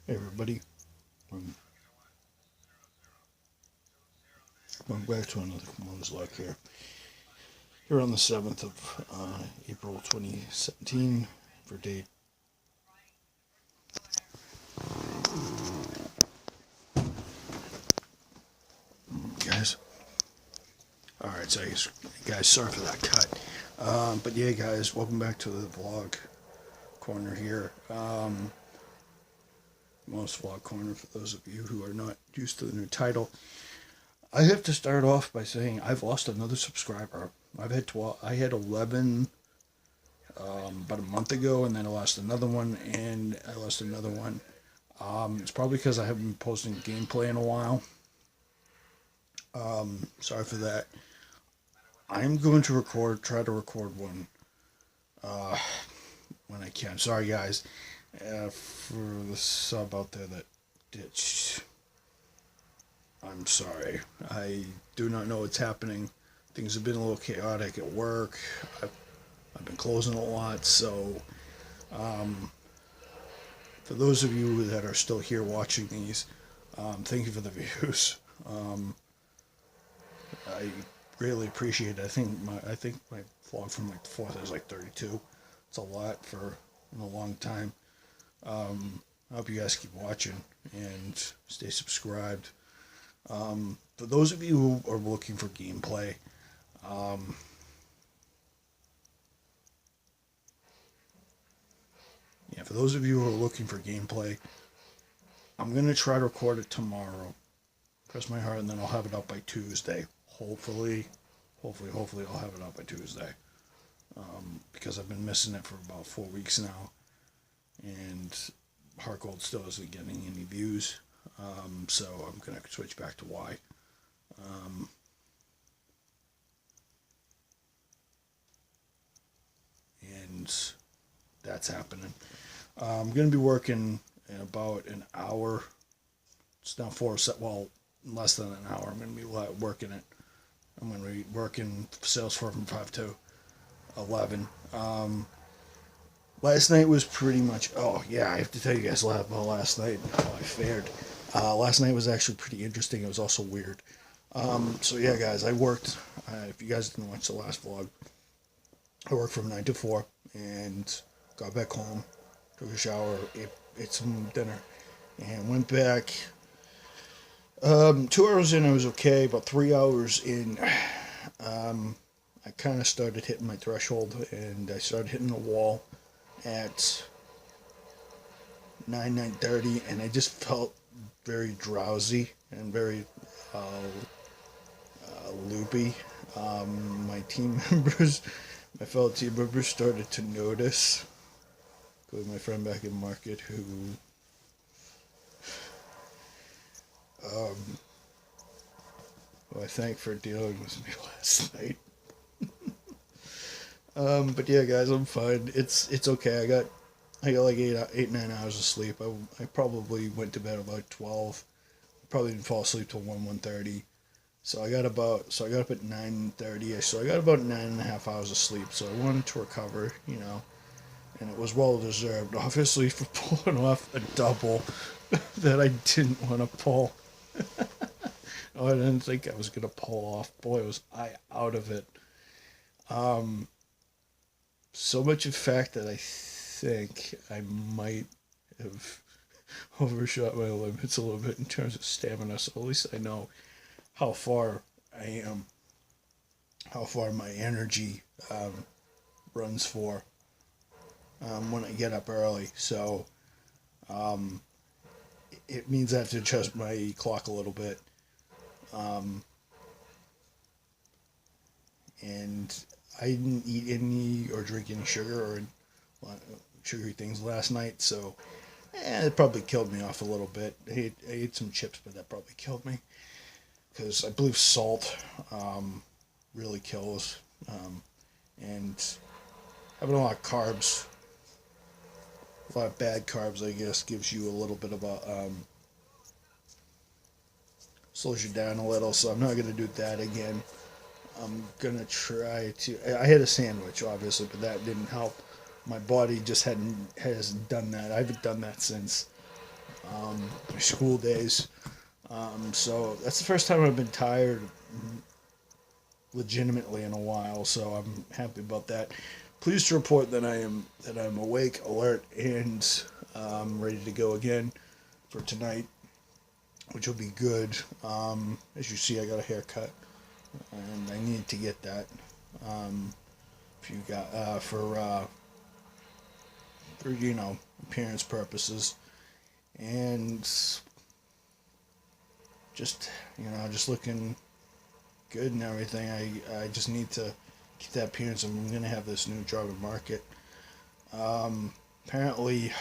Hey everybody, I'm going back to another Moon's Luck here. Here on the 7th of April 2017 for date. Guys, alright, so guys, sorry for that cut. But yeah, guys, welcome back to the vlog corner here. Most vlog corner for those of you who are not used to the new title. I have to start off by saying I've lost another subscriber. I had 11 about a month ago, and then I lost another one, and I lost another one. It's probably because I haven't been posting gameplay in a while. Sorry for that. I'm going to try to record one when I can. Sorry, guys, for the sub out there that ditched. I'm sorry. I do not know what's happening. Things have been a little chaotic at work. I've been closing a lot, so for those of you that are still here watching these, thank you for the views. I really appreciate it. I think my vlog from like the 4th is like 32. It's a lot for in a long time. I hope you guys keep watching and stay subscribed. For those of you who are looking for gameplay, for those of you who are looking for gameplay, I'm gonna try to record it tomorrow. Cross my heart, and then I'll have it up by Tuesday. Hopefully, I'll have it up by Tuesday. Because I've been missing it for about 4 weeks now, and Heart Gold still isn't getting any views. So I'm gonna switch back to Y. And that's happening. I'm gonna be working in about an hour. It's now less than an hour. I'm gonna be working it. I'm gonna be working Salesforce from 5 to 11. Last night was pretty much. Oh yeah, I have to tell you guys about last night. How I fared. Last night was actually pretty interesting. It was also weird. So yeah, guys, I worked. If you guys didn't watch the last vlog, I worked from 9 to 4 and got back home, took a shower, ate some dinner, and went back. 2 hours in, I was okay. About 3 hours in, I kind of started hitting my threshold, and I started hitting the wall at 9:30, and I just felt very drowsy and very loopy. My team members, my fellow team members, started to notice. Including my friend back in market, who who I thank for dealing with me last night. But yeah, guys, I'm fine. It's okay. I got like 9 hours of sleep. I probably went to bed about 12. Probably didn't fall asleep till 1:30. So I got up at 9:30. So I got about 9.5 hours of sleep. So I wanted to recover, and it was well deserved. Obviously for pulling off a double that I didn't want to pull. Oh, I didn't think I was gonna pull off. Boy, was I out of it. So much in fact that I think I might have overshot my limits a little bit in terms of stamina. So at least I know how far I am, how far my energy runs for when I get up early. So it means I have to adjust my clock a little bit. And I didn't eat any or drink any sugar or sugary things last night, so it probably killed me off a little bit. I ate some chips, but that probably killed me because I believe salt really kills, and having a lot of carbs, a lot of bad carbs, I guess, gives you a little bit of a slows you down a little. So I'm not gonna do that again. I'm gonna try to. I had a sandwich, obviously, but that didn't help. My body just hasn't done that. I haven't done that since my school days. So that's the first time I've been tired legitimately in a while. So I'm happy about that. Pleased to report that I'm awake, alert, and ready to go again for tonight, which will be good. As you see, I got a haircut, and I need to get that. Um, if you got for appearance purposes, and just looking good and everything. I just need to keep that appearance. I'm gonna have this new job at market. Apparently,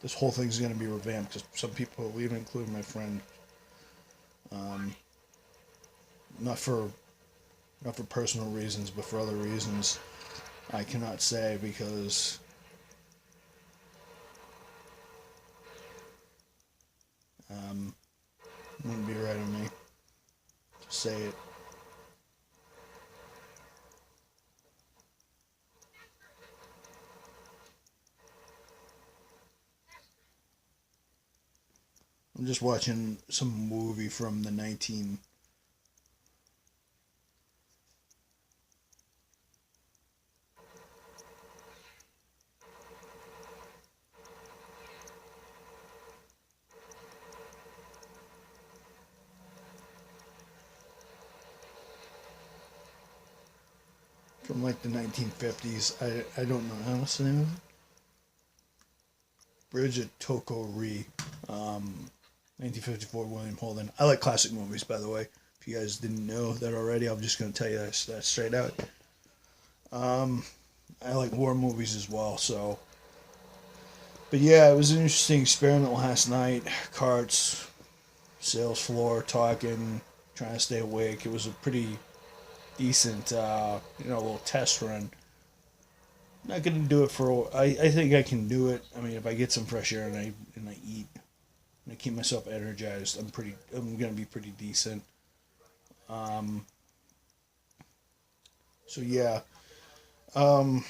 this whole thing's gonna be revamped because some people, even including my friend, um, not for not for personal reasons, but for other reasons, I cannot say because um, it wouldn't be right of me to say it. I'm just watching some movie from the 19 from like the 1950s. I don't know what's the name of it. Bridge at Toko Ri, 1954 William Holden. I like classic movies, by the way. If you guys didn't know that already, I'm just gonna tell you that straight out. Um, I like war movies as well. So, but yeah, it was an interesting experiment last night. Carts, sales floor, talking, trying to stay awake. It was a pretty decent, little test run. Not gonna do it for. I think I can do it. I mean, if I get some fresh air and I eat and I keep myself energized, I'm gonna be pretty decent. Um, so yeah. Um,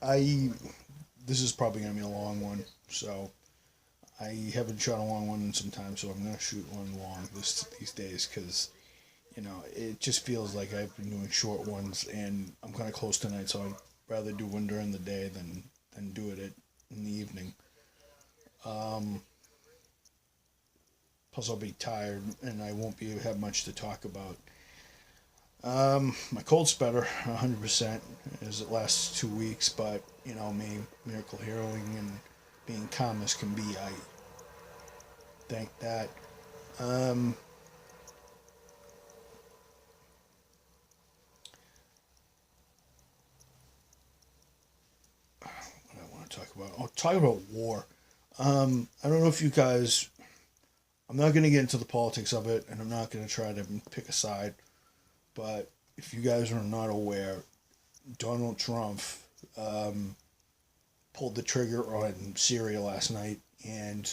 I This is probably gonna be a long one. So I haven't shot a long one in some time, so I'm gonna shoot one long these days because it just feels like I've been doing short ones, and I'm kind of close tonight, so I'd rather do one during the day than do it in the evening. Um, Plus, I'll be tired, and I won't be have much to talk about. My cold's better, 100%, as it lasts 2 weeks, but me, miracle healing and being calm as can be, I thank that. Um, what I want to talk about? I'll talk about war. I don't know if you guys. I'm not going to get into the politics of it, and I'm not going to try to pick a side. But if you guys are not aware, Donald Trump um, pulled the trigger on Syria last night. And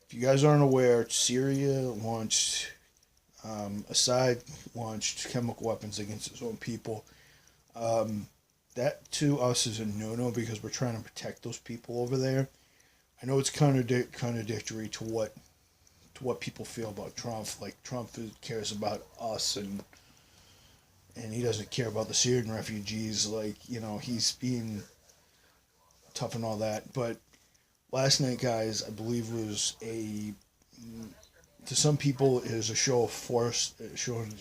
if you guys aren't aware, Syria launched, Assad launched chemical weapons against its own people. Um, that to us is a no-no because we're trying to protect those people over there. I know it's contradictory to what people feel about Trump. Like Trump cares about us and he doesn't care about the Syrian refugees. Like he's being tough and all that. But last night, guys, I believe was a to some people it was a show of force, showing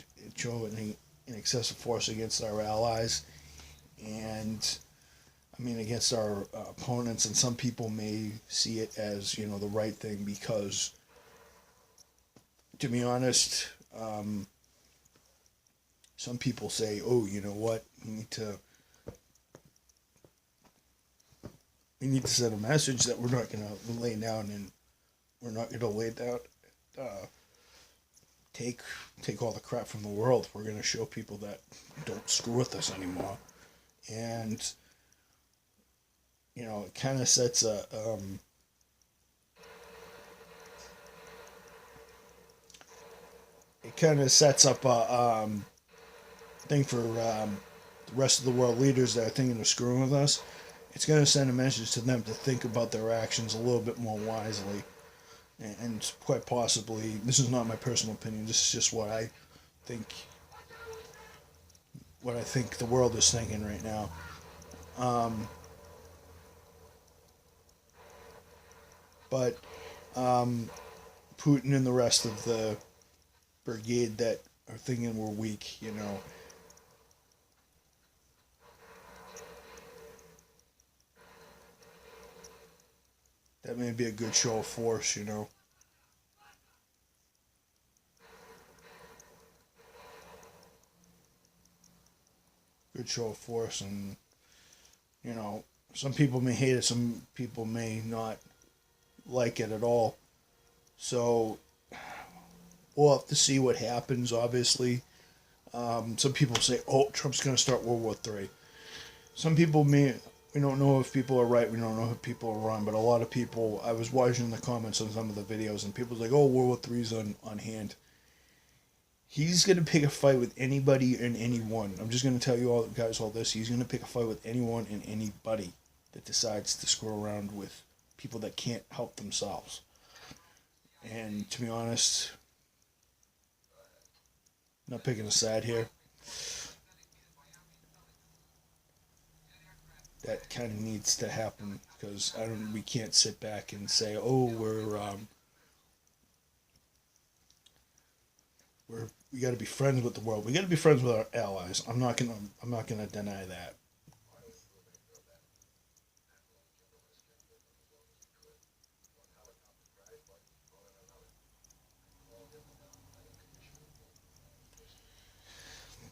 an excessive force against our allies, and I mean against our opponents. And some people may see it as the right thing because, to be honest, some people say, "Oh, you know what? We need to send a message that we're not going to lay down and we're not going to lay down, uh, take take all the crap from the world. We're going to show people that don't screw with us anymore." And it kind of sets a it kind of sets up a thing for the rest of the world leaders that are thinking of screwing with us. it's going to send a message to them to think about their actions a little bit more wisely. And quite possibly, this is not my personal opinion. This is just think, what I think the world is thinking right now. Um, but Putin and the rest of the brigade that are thinking we're weak, that may be a good show of force. Good show of force, and some people may hate it, some people may not like it at all. So we'll have to see what happens. Obviously, some people say, "Oh, Trump's going to start World War III." Some people may. We don't know if people are right. We don't know if people are wrong. But a lot of people, I was watching the comments on some of the videos, and people like, "Oh, World War III is on hand." He's going to pick a fight with anybody and anyone. I'm just going to tell you all guys all this. He's going to pick a fight with anyone and anybody that decides to screw around with people that can't help themselves. And to be honest, not picking a side here, that kind of needs to happen, because we can't sit back and say, "Oh, we got to be friends with the world. We got to be friends with our allies." I'm not gonna deny that.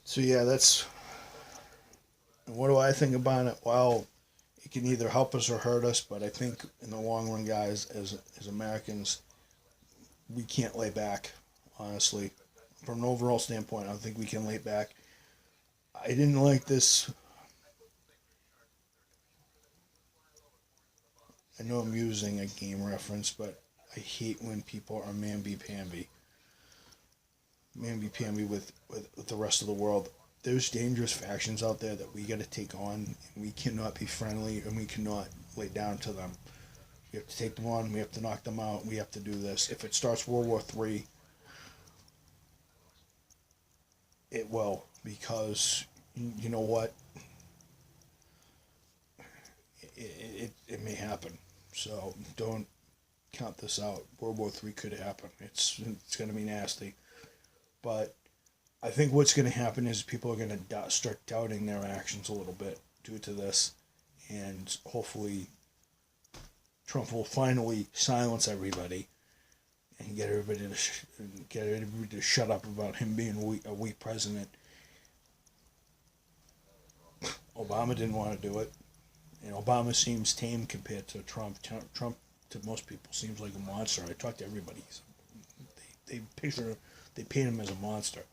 So yeah, that's what do I think about it. Well, it can either help us or hurt us, but I think in the long run, guys, as Americans, we can't lay back. Honestly, from an overall standpoint, I don't think we can lay back. I didn't like this. I know I'm using a game reference, but I hate when people are mamby-pamby with the rest of the world. There's dangerous factions out there that we got to take on, and we cannot be friendly, and we cannot lay down to them. We have to take them on. We have to knock them out. We have to do this. If it starts World War III, it will, because you know what, it may happen. So don't count this out. World War III could happen. It's going to be nasty, but I think what's going to happen is people are going to start doubting their actions a little bit due to this, and hopefully Trump will finally silence everybody and get everybody to shut up about him being a weak president. Obama didn't want to do it, and Obama seems tame compared to Trump. Trump, to most people, seems like a monster. I talk to everybody. They paint him as a monster.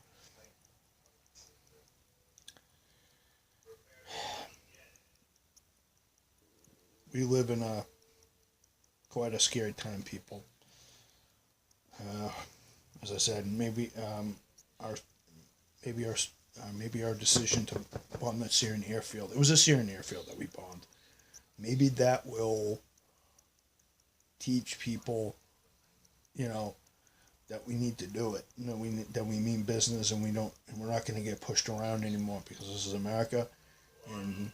We live in quite a scary time, people. Uh, as I said, our maybe our maybe our decision to bomb that Syrian airfield. It was a Syrian airfield that we bombed. Maybe that will teach people, you know, that we need to do it. That we mean business, and we're not going to get pushed around anymore, because this is America, and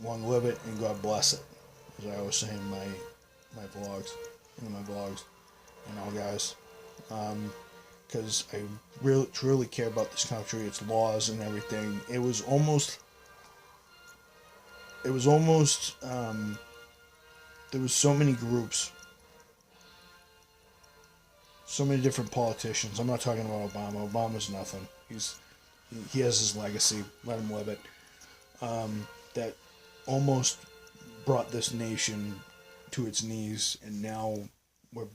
long live it and God bless it. As I always say in my vlogs, guys. Because I really truly care about this country, its laws and everything. It was almost there was so many groups, so many different politicians. I'm not talking about Obama. Obama's nothing. He has his legacy. Let him live it. That almost brought this nation to its knees, and now we're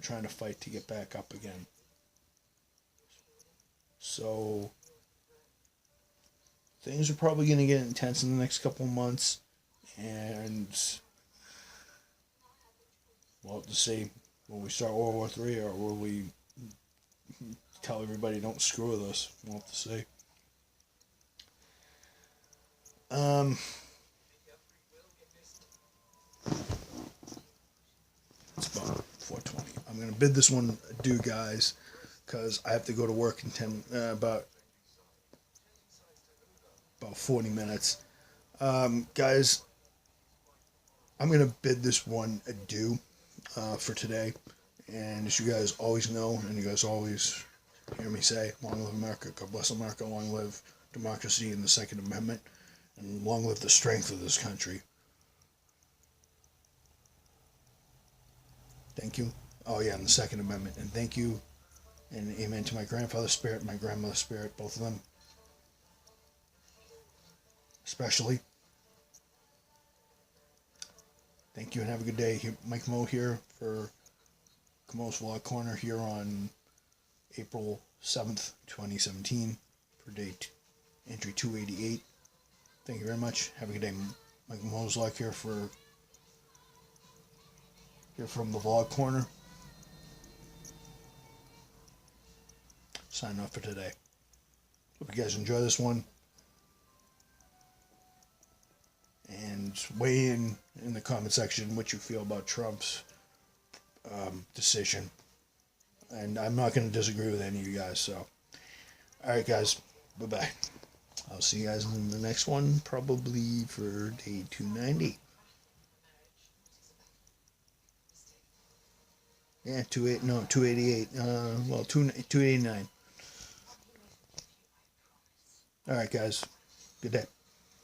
trying to fight to get back up again. So things are probably going to get intense in the next couple of months, and we'll have to see. Will we start World War III, or will we tell everybody don't screw with us? We'll have to see. Um, going to bid this one adieu, guys, because I have to go to work in about 40 minutes. Guys, I'm going to bid this one adieu for today. And as you guys always know, and you guys always hear me say, long live America, God bless America, long live democracy and the Second Amendment, and long live the strength of this country. Thank you. Oh yeah, and the Second Amendment. And thank you, and amen to my grandfather's spirit, my grandmother's spirit, both of them, especially. Thank you and have a good day. Mike Mo here for Kamo's Vlog Corner here on April 7th, 2017 for entry 288. Thank you very much. Have a good day. Mike Mo's Vlog here from the Vlog Corner. Signing off for today. Hope you guys enjoy this one. And weigh in the comment section what you feel about Trump's decision. And I'm not going to disagree with any of you guys. So, alright guys, bye-bye. I'll see you guys in the next one, probably for day 290. Yeah, 288. Well, 289. Alright guys, good day.